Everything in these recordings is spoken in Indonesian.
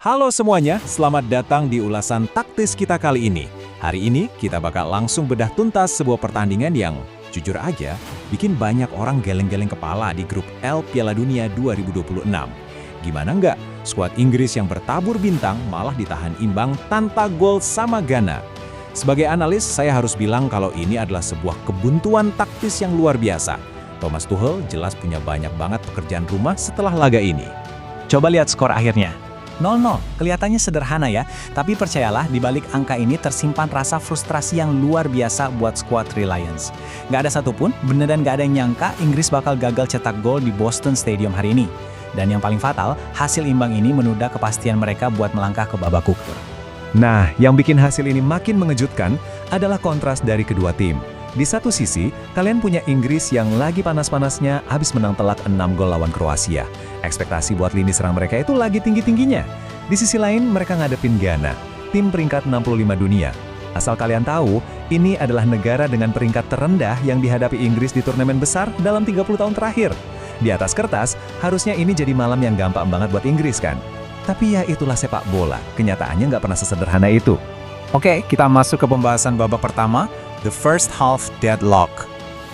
Halo semuanya, selamat datang di ulasan taktis kita kali ini. Hari ini kita bakal langsung bedah tuntas sebuah pertandingan yang, jujur aja, bikin banyak orang geleng-geleng kepala di grup L Piala Dunia 2026. Gimana nggak, skuad Inggris yang bertabur bintang malah ditahan imbang tanpa gol sama Ghana. Sebagai analis, saya harus bilang kalau ini adalah sebuah kebuntuan taktis yang luar biasa. Thomas Tuchel jelas punya banyak banget pekerjaan rumah setelah laga ini. Coba lihat skor akhirnya. 0-0, kelihatannya sederhana ya, tapi percayalah di balik angka ini tersimpan rasa frustrasi yang luar biasa buat skuad Three Lions. Nggak ada satupun, beneran nggak ada yang nyangka Inggris bakal gagal cetak gol di Boston Stadium hari ini. Dan yang paling fatal, hasil imbang ini menunda kepastian mereka buat melangkah ke babak gugur. Nah, yang bikin hasil ini makin mengejutkan adalah kontras dari kedua tim. Di satu sisi, kalian punya Inggris yang lagi panas-panasnya habis menang telak 6 gol lawan Kroasia. Ekspektasi buat lini serang mereka itu lagi tinggi-tingginya. Di sisi lain, mereka ngadepin Ghana, tim peringkat 65 dunia. Asal kalian tahu, ini adalah negara dengan peringkat terendah yang dihadapi Inggris di turnamen besar dalam 30 tahun terakhir. Di atas kertas, harusnya ini jadi malam yang gampang banget buat Inggris kan? Tapi ya itulah sepak bola, kenyataannya nggak pernah sesederhana itu. Oke, kita masuk ke pembahasan babak pertama, the first half deadlock.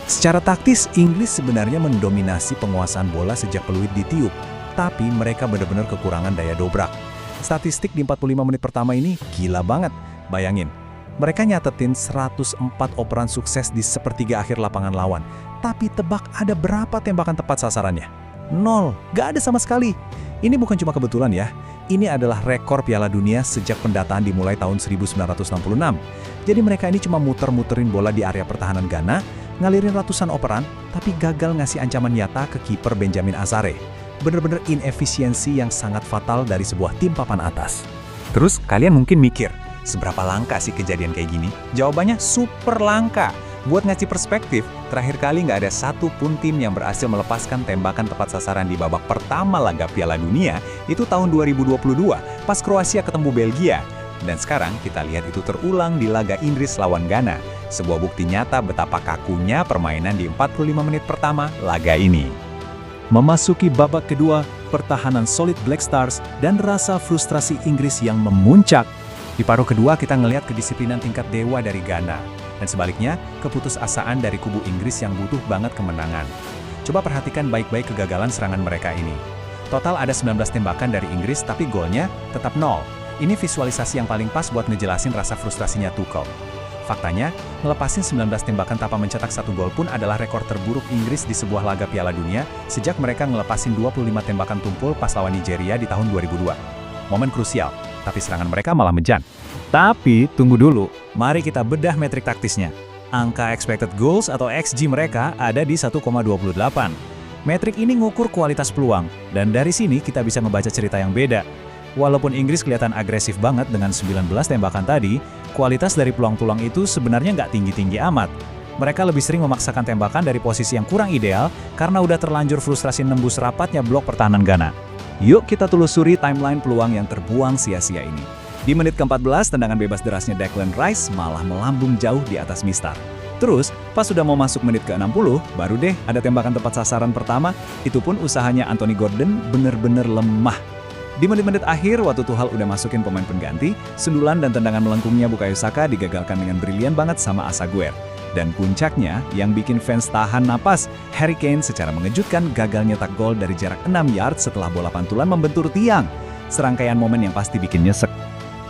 Secara taktis, Inggris sebenarnya mendominasi penguasaan bola sejak peluit ditiup, tapi mereka benar-benar kekurangan daya dobrak. Statistik di 45 menit pertama ini gila banget. Bayangin, mereka nyatetin 104 operan sukses di sepertiga akhir lapangan lawan, tapi tebak ada berapa tembakan tepat sasarannya? 0, gak ada sama sekali. Ini bukan cuma kebetulan ya, ini adalah rekor Piala Dunia sejak pendataan dimulai tahun 1966. Jadi mereka ini cuma muter-muterin bola di area pertahanan Ghana, ngalirin ratusan operan, tapi gagal ngasih ancaman nyata ke kiper Benjamin Azare. Bener-bener inefisiensi yang sangat fatal dari sebuah tim papan atas. Terus kalian mungkin mikir, seberapa langka sih kejadian kayak gini? Jawabannya super langka. Buat ngasih perspektif, terakhir kali nggak ada satupun tim yang berhasil melepaskan tembakan tepat sasaran di babak pertama laga Piala Dunia, itu tahun 2022, pas Kroasia ketemu Belgia. Dan sekarang kita lihat itu terulang di laga Inggris lawan Ghana. Sebuah bukti nyata betapa kakunya permainan di 45 menit pertama laga ini. Memasuki babak kedua, pertahanan solid Black Stars dan rasa frustrasi Inggris yang memuncak. Di paruh kedua kita ngelihat kedisiplinan tingkat dewa dari Ghana. Dan sebaliknya, keputusasaan dari kubu Inggris yang butuh banget kemenangan. Coba perhatikan baik-baik kegagalan serangan mereka ini. Total ada 19 tembakan dari Inggris, tapi golnya tetap 0. Ini visualisasi yang paling pas buat ngejelasin rasa frustrasinya Tuchel. Faktanya, ngelepasin 19 tembakan tanpa mencetak satu gol pun adalah rekor terburuk Inggris di sebuah laga Piala Dunia sejak mereka ngelepasin 25 tembakan tumpul pas lawan Nigeria di tahun 2002. Momen krusial, tapi serangan mereka malah menjan. Tapi, tunggu dulu, mari kita bedah metrik taktisnya. Angka expected goals atau XG mereka ada di 1,28. Metrik ini ngukur kualitas peluang, dan dari sini kita bisa membaca cerita yang beda. Walaupun Inggris kelihatan agresif banget dengan 19 tembakan tadi, kualitas dari peluang-peluang itu sebenarnya nggak tinggi-tinggi amat. Mereka lebih sering memaksakan tembakan dari posisi yang kurang ideal karena udah terlanjur frustrasi nembus rapatnya blok pertahanan Ghana. Yuk kita telusuri timeline peluang yang terbuang sia-sia ini. Di menit ke-14, tendangan bebas derasnya Declan Rice malah melambung jauh di atas mistar. Terus, pas sudah mau masuk menit ke-60, baru deh ada tembakan tepat sasaran pertama, itu pun usahanya Anthony Gordon bener-bener lemah. Di menit-menit akhir, waktu Tuchel udah masukin pemain pengganti, sundulan dan tendangan melengkungnya Bukayo Saka digagalkan dengan brilian banget sama Asaguer. Dan puncaknya, yang bikin fans tahan napas, Harry Kane secara mengejutkan gagal nyetak gol dari jarak 6 yard setelah bola pantulan membentur tiang. Serangkaian momen yang pasti bikin nyesek.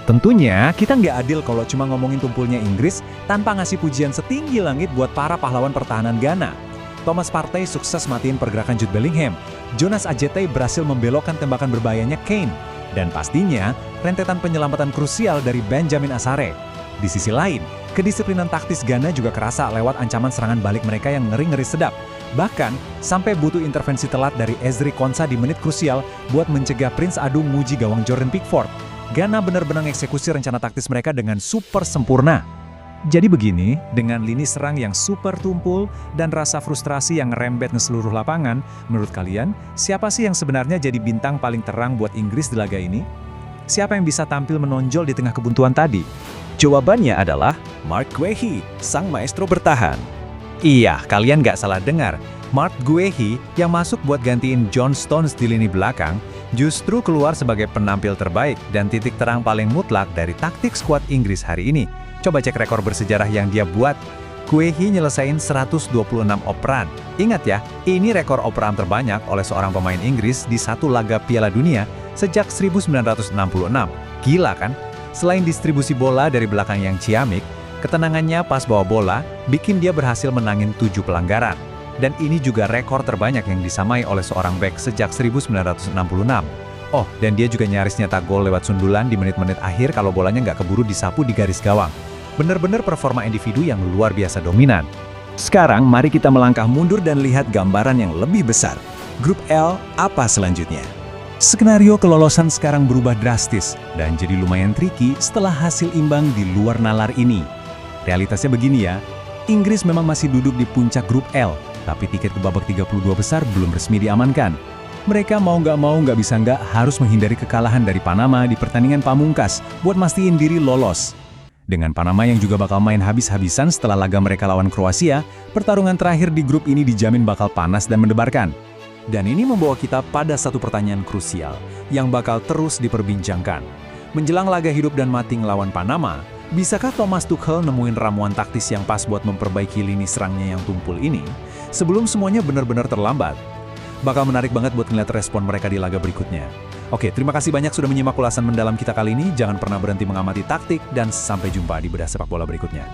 Tentunya, kita nggak adil kalau cuma ngomongin tumpulnya Inggris tanpa ngasih pujian setinggi langit buat para pahlawan pertahanan Ghana. Thomas Partey sukses matiin pergerakan Jude Bellingham. Jonas Ajete berhasil membelokkan tembakan berbahayanya Kane. Dan pastinya, rentetan penyelamatan krusial dari Benjamin Azare. Di sisi lain, kedisiplinan taktis Ghana juga kerasa lewat ancaman serangan balik mereka yang ngeri-ngeri sedap. Bahkan, sampai butuh intervensi telat dari Ezri Konsa di menit krusial buat mencegah Prince Adu muji gawang Jordan Pickford. Ghana benar-benar mengeksekusi rencana taktis mereka dengan super sempurna. Jadi begini, dengan lini serang yang super tumpul dan rasa frustrasi yang ngerembet ke seluruh lapangan, menurut kalian, siapa sih yang sebenarnya jadi bintang paling terang buat Inggris di laga ini? Siapa yang bisa tampil menonjol di tengah kebuntuan tadi? Jawabannya adalah Marc Guehi, sang maestro bertahan. Iya, kalian nggak salah dengar. Marc Guehi yang masuk buat gantiin John Stones di lini belakang, Justru keluar sebagai penampil terbaik dan titik terang paling mutlak dari taktik skuad Inggris hari ini. Coba cek rekor bersejarah yang dia buat. Guehi nyelesain 126 operan. Ingat ya, ini rekor operan terbanyak oleh seorang pemain Inggris di satu laga Piala Dunia sejak 1966. Gila kan? Selain distribusi bola dari belakang yang ciamik, ketenangannya pas bawa bola bikin dia berhasil menangin 7 pelanggaran. Dan ini juga rekor terbanyak yang disamai oleh seorang bek sejak 1966. Oh, dan dia juga nyaris nyetak gol lewat sundulan di menit-menit akhir kalau bolanya nggak keburu disapu di garis gawang. Bener-bener performa individu yang luar biasa dominan. Sekarang mari kita melangkah mundur dan lihat gambaran yang lebih besar. Grup L, apa selanjutnya? Skenario kelolosan sekarang berubah drastis dan jadi lumayan tricky setelah hasil imbang di luar nalar ini. Realitasnya begini ya, Inggris memang masih duduk di puncak grup L, tapi tiket ke babak 32 besar belum resmi diamankan. Mereka mau nggak bisa nggak harus menghindari kekalahan dari Panama di pertandingan pamungkas buat mastiin diri lolos. Dengan Panama yang juga bakal main habis-habisan setelah laga mereka lawan Kroasia, pertarungan terakhir di grup ini dijamin bakal panas dan mendebarkan. Dan ini membawa kita pada satu pertanyaan krusial yang bakal terus diperbincangkan. Menjelang laga hidup dan mati ngelawan Panama, bisakah Thomas Tuchel nemuin ramuan taktis yang pas buat memperbaiki lini serangnya yang tumpul ini sebelum semuanya benar-benar terlambat? Bakal menarik banget buat ngeliat respon mereka di laga berikutnya. Oke, terima kasih banyak sudah menyimak ulasan mendalam kita kali ini. Jangan pernah berhenti mengamati taktik dan sampai jumpa di bedah sepak bola berikutnya.